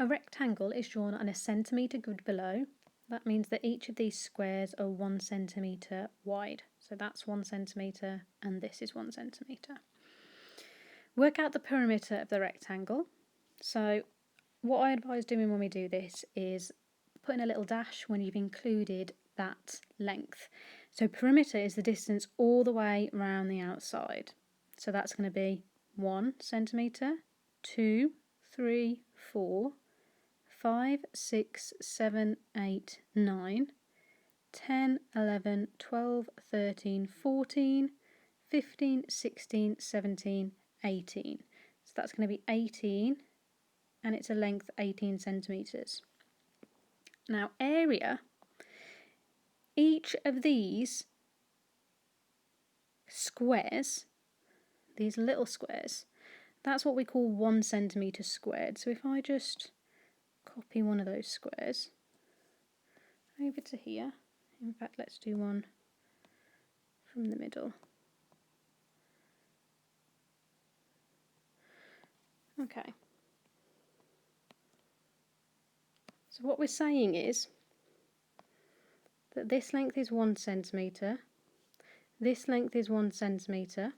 A rectangle is drawn on a centimetre grid below. That means that each of these squares are 1 centimetre wide. So that's 1 centimetre and this is 1 centimetre. Work out the perimeter of the rectangle. So what I advise doing when we do this is putting a little dash when you've included that length. So perimeter is the distance all the way around the outside. So that's going to be 1 centimetre, 2, 3, 4, 5, 6, 7, 8, 9, 10, 11, 12, 13, 14, 15, 16, 17, 18. So that's going to be 18 and it's a length 18 centimetres. Now area, each of these squares, these little squares, that's what we call 1 centimetre squared. So if I just copy one of those squares over to here, in fact let's do one from the middle. Okay. So what we're saying is that this length is 1 centimetre, this length is 1 centimetre,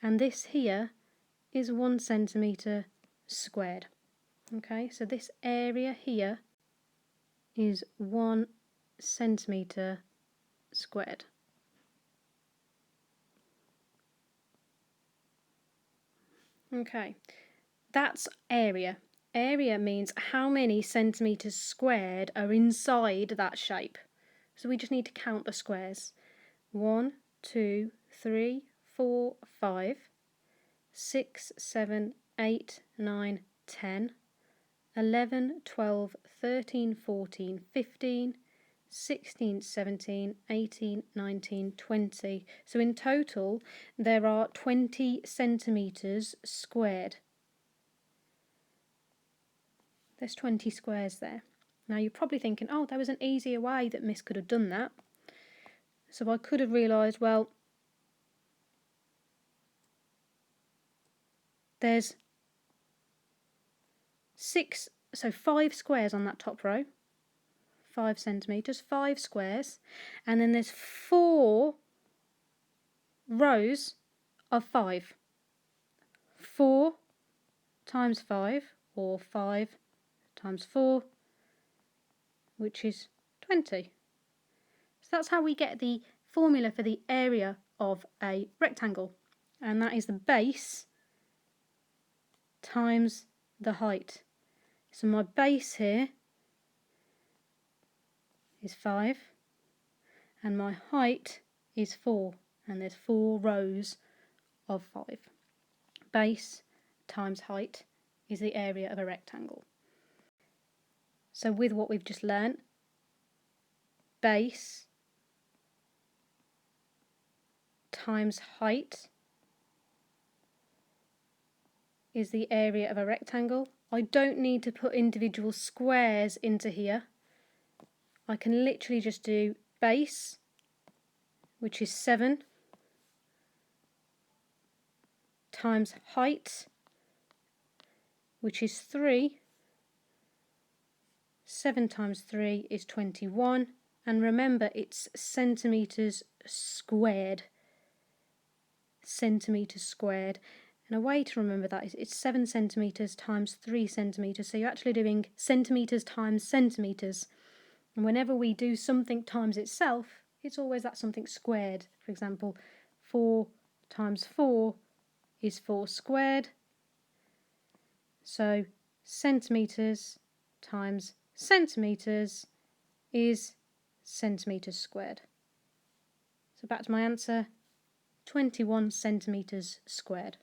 and this here is 1 centimetre squared. Okay, so this area here is 1 centimetre squared. Okay, that's area. Area means how many centimetres squared are inside that shape. So we just need to count the squares. 1, 2, 3, 4, 5, 6, 7, 8, 9, 10, 11, 12, 13, 14, 15, 16, 17, 18, 19, 20. So in total there are 20 centimetres squared. There's 20 squares there. Now you're probably thinking, oh, there was an easier way that Miss could have done that. So I could have realised, well, there's 5 squares on that top row, 5 centimetres, 5 squares, and then there's 4 rows of 5. 4 times 5, or 5 times 4, which is 20. So that's how we get the formula for the area of a rectangle, and that is the base times the height. So my base here is 5 and my height is 4, and there's 4 rows of 5. Base times height is the area of a rectangle. So with what we've just learnt, base times height is the area of a rectangle. I don't need to put individual squares into here. I can literally just do base, which is 7, times height, which is 3. 7 times 3 is 21, and remember it's centimetres squared. Centimetres squared. And a way to remember that is it's 7 centimetres times 3 centimetres, so you're actually doing centimetres times centimetres. And whenever we do something times itself, it's always that something squared. For example, 4 times 4 is 4 squared. So centimetres times centimetres is centimetres squared. So back to my answer, 21 centimetres squared.